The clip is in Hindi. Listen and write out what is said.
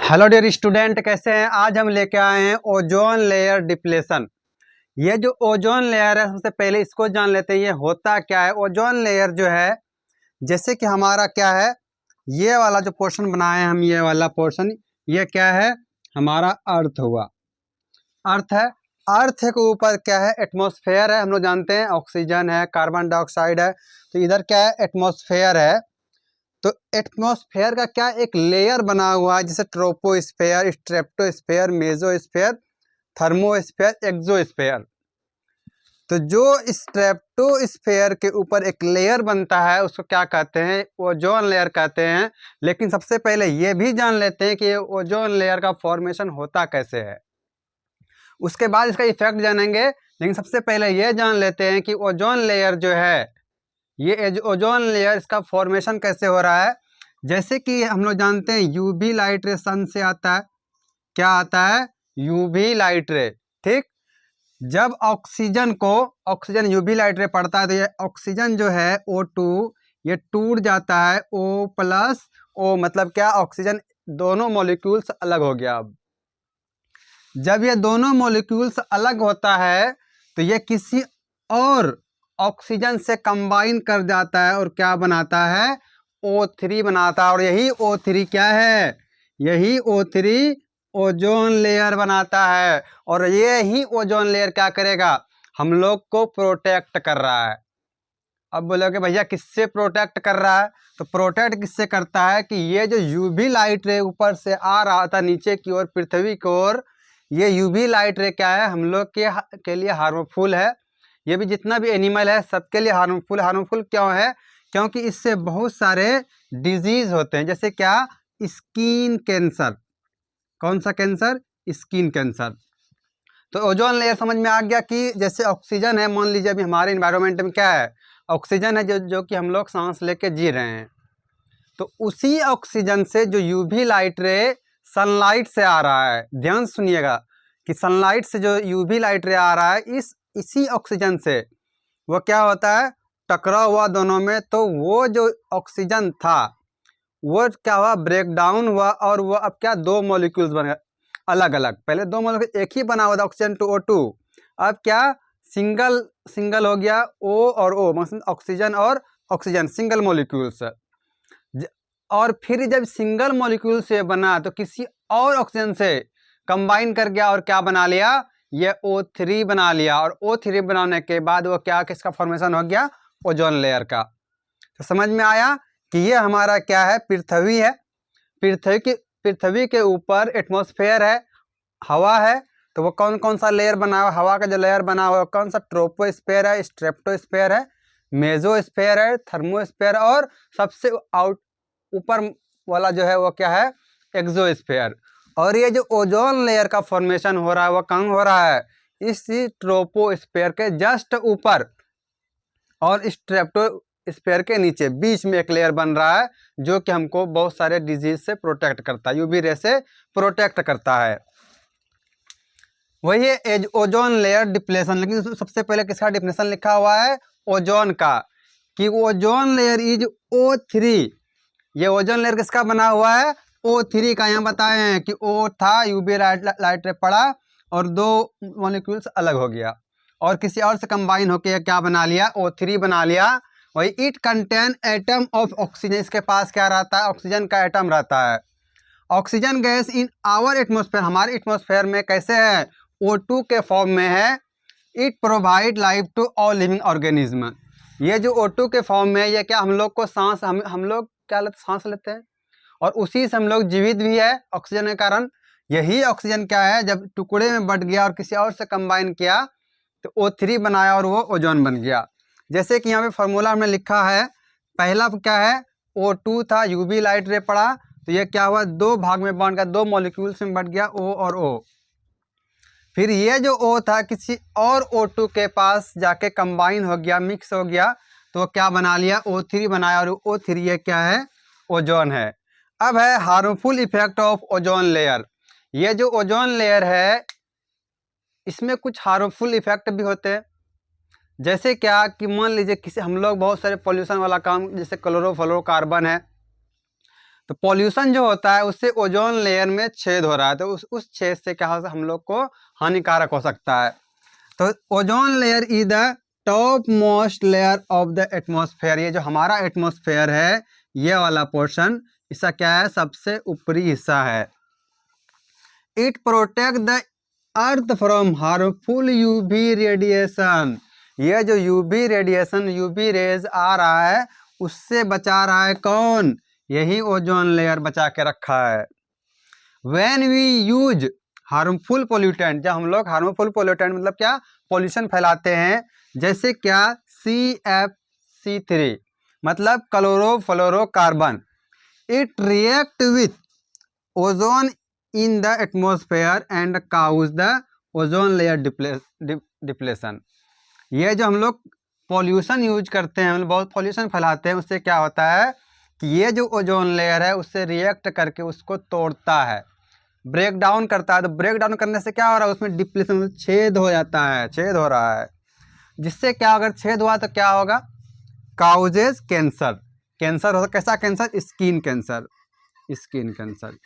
हेलो डियर स्टूडेंट, कैसे हैं। आज हम लेके आए हैं ओजोन लेयर डिप्लेशन। ये जो ओजोन लेयर है, सबसे पहले इसको जान लेते हैं ये होता क्या है। ओजोन लेयर जो है, जैसे कि हमारा क्या है, ये वाला जो पोर्शन बनाए हैं हम, ये वाला पोर्शन, ये क्या है, हमारा अर्थ हुआ, अर्थ है। अर्थ के ऊपर क्या है, एटमॉस्फेयर है। हम लोग जानते हैं ऑक्सीजन है, कार्बन डाइऑक्साइड है, तो इधर क्या है, एटमॉस्फेयर है। तो एटमॉस्फेयर का क्या एक लेयर बना हुआ है, जैसे ट्रोपोस्फेयर, स्ट्रेप्टोस्फेयर, मेसोस्फेयर, थर्मोस्फेयर, एक्सोस्फेयर। तो जो स्ट्रेप्टोस्फेयर के ऊपर एक लेयर बनता है उसको क्या कहते हैं, ओजोन लेयर कहते हैं। लेकिन सबसे पहले ये भी जान लेते हैं कि ओजोन लेयर का फॉर्मेशन होता कैसे है, उसके बाद इसका इफेक्ट जानेंगे। लेकिन सबसे पहले ये जान लेते हैं कि ओजोन लेयर जो है, ये ओजोन लेयर, इसका फॉर्मेशन कैसे हो रहा है। जैसे कि हम लोग जानते हैं यूवी लाइट रे सन से आता है। क्या आता है, यूवी लाइट रे। ठीक, जब ऑक्सीजन यूवी लाइट रे पड़ता है तो ये ऑक्सीजन जो है O2, ये टूट जाता है O प्लस O, मतलब क्या, ऑक्सीजन दोनों मॉलिक्यूल्स अलग हो गया। अब जब ये दोनों मॉलिक्यूल्स अलग होता है तो ये किसी और ऑक्सीजन से कंबाइन कर जाता है और क्या बनाता है, O3 बनाता है। और यही O3 क्या है, यही O3 ओजोन लेयर बनाता है। और ये ही ओजोन लेयर क्या करेगा, हम लोग को प्रोटेक्ट कर रहा है। अब बोलोगे भैया किससे प्रोटेक्ट कर रहा है, तो प्रोटेक्ट किससे करता है कि ये जो यूवी लाइट रे ऊपर से आ रहा था नीचे की ओर, पृथ्वी की ओर, ये यूवी लाइट रे क्या है, हम लोग के लिए हार्मफुल है। ये भी जितना भी एनिमल है सबके लिए हार्मफुल। हार्मफुल क्यों है, क्योंकि इससे बहुत सारे डिजीज होते हैं। जैसे क्या, स्किन कैंसर। कौन सा कैंसर, स्किन कैंसर। तो ओजोन लेयर समझ में आ गया कि जैसे ऑक्सीजन है, मान लीजिए अभी हमारे इन्वायरमेंट में क्या है, ऑक्सीजन है जो कि हम लोग सांस लेके जी रहे हैं। तो उसी ऑक्सीजन से जो यूवी लाइट रे सनलाइट से आ रहा है, ध्यान सुनिएगा कि सनलाइट से जो यूवी लाइट रे आ रहा है, इसी ऑक्सीजन से वो क्या होता है, टकराव हुआ दोनों में। तो वो जो ऑक्सीजन था वो क्या हुआ, ब्रेक डाउन हुआ, और वो अब क्या, दो मॉलिक्यूल्स बन गए अलग अलग। पहले दो मॉलिक्यूल एक ही बना हुआ था, ऑक्सीजन टू O2, अब क्या, सिंगल सिंगल हो गया, O और O, मतलब ऑक्सीजन और ऑक्सीजन, सिंगल मॉलिक्यूल्स। और फिर जब सिंगल मॉलिक्यूल से बना तो किसी और ऑक्सीजन से कंबाइन कर गया और क्या बना लिया, ये O3 बना लिया। और O3 बनाने के बाद वो क्या, किसका फॉर्मेशन हो गया, ओजोन लेयर का। तो समझ में आया कि ये हमारा क्या है, पृथ्वी है। पृथ्वी के ऊपर एटमॉस्फेयर है, हवा है। तो वो कौन कौन सा लेयर बना हुआ, हवा का जो लेयर बना हुआ कौन सा, ट्रोपोस्फेयर है, स्ट्रेप्टोस्फेयर है, मेसोस्फेयर है, थर्मोस्फेयर, और सबसे ऊपर वाला जो है वो क्या है, एक्सोस्फेयर। और ये जो ओजोन लेयर का फॉर्मेशन हो रहा है वो कहाँ हो रहा है, इसी ट्रोपोस्फेयर के जस्ट ऊपर और स्ट्रेप्टोस्फेयर के नीचे, बीच में एक लेयर बन रहा है जो कि हमको बहुत सारे डिजीज से प्रोटेक्ट करता है, यूवी रे से प्रोटेक्ट करता है। वही है ओजोन लेयर डिप्लेशन। लेकिन सबसे पहले किसका डिफिनेशन लिखा हुआ है, ओजोन का, कि ओजोन लेयर इज O3। ये ओजोन लेयर किसका बना हुआ है, O3 का। यहाँ बताए हैं कि O था, यूवी लाइट रे पड़ा और दो मॉलिक्यूल्स अलग हो गया और किसी और से कंबाइन होकर क्या बना लिया, O3 बना लिया। वही it contain atom of oxygen, इसके पास क्या रहता है, ऑक्सीजन का एटम रहता है। Oxygen gas in our atmosphere, हमारे एटमॉस्फेयर में कैसे है, O2 के फॉर्म में है। It provide life to all living organism. ये जो O2 के फॉर्म में, ये क्या, हम लोग को सांस, हम लोग क्या लेते, सांस लेते हैं, और उसी से हम लोग जीवित भी है ऑक्सीजन के कारण। यही ऑक्सीजन क्या है, जब टुकड़े में बट गया और किसी और से कंबाइन किया तो O3 बनाया और वो ओजोन बन गया। जैसे कि यहाँ पे फॉर्मूला हमने लिखा है, पहला क्या है, O2 था, यूवी लाइट रे पड़ा तो ये क्या हुआ, दो भाग में बांट गया, दो मॉलिक्यूल्स में बट गया, O और O। फिर ये जो O था किसी और O2 के पास जाके कंबाइन हो गया, मिक्स हो गया, तो क्या बना लिया, O3 बनाया, और O3 ये क्या है, ओजोन है। अब है harmful effect of ozone layer. ये जो ओजोन लेयर है इसमें कुछ हार्मफुल इफेक्ट भी होते हैं। जैसे क्या कि मान लीजिए किसी, हम लोग बहुत सारे पोल्यूशन वाला काम, जैसे क्लोरोफ्लोरोकार्बन है, तो पॉल्यूशन जो होता है उससे ओजोन लेयर में छेद हो रहा है, तो उस छेद से क्या हो, हम लोग को हानिकारक हो सकता है। तो ozone layer is the top most layer of the atmosphere. ये जो हमारा एटमॉस्फेयर है, ये वाला पोर्शन, इसका क्या है, सबसे ऊपरी हिस्सा है। It protect the earth from harmful UV radiation. ये जो यूवी रेडिएशन, यूवी रेज आ रहा है, उससे बचा रहा है कौन, यही ओजोन लेयर बचा के रखा है। When we use harmful pollutant, जब हम लोग हार्मफुल पोल्यूटेंट मतलब क्या, पॉल्यूशन फैलाते हैं, जैसे क्या CFC3 मतलब chlorofluorocarbon, it react with ozone in the atmosphere and cause the ozone layer depletion. ये जो हम लोग पॉल्यूशन यूज करते हैं, मतलब बहुत पॉल्यूशन फैलाते हैं, उससे क्या होता है कि ये जो ओजोन लेयर है उससे रिएक्ट करके उसको तोड़ता है, ब्रेक डाउन करता है। तो ब्रेक डाउन करने से क्या हो रहा है, उसमें डिप्लेशन, छेद हो जाता है, छेद हो रहा है, जिससे क्या, अगर छेद हुआ तो क्या होगा, काउजेज कैंसर। कैंसर होगा, कैसा cancer, skin cancer, skin cancer.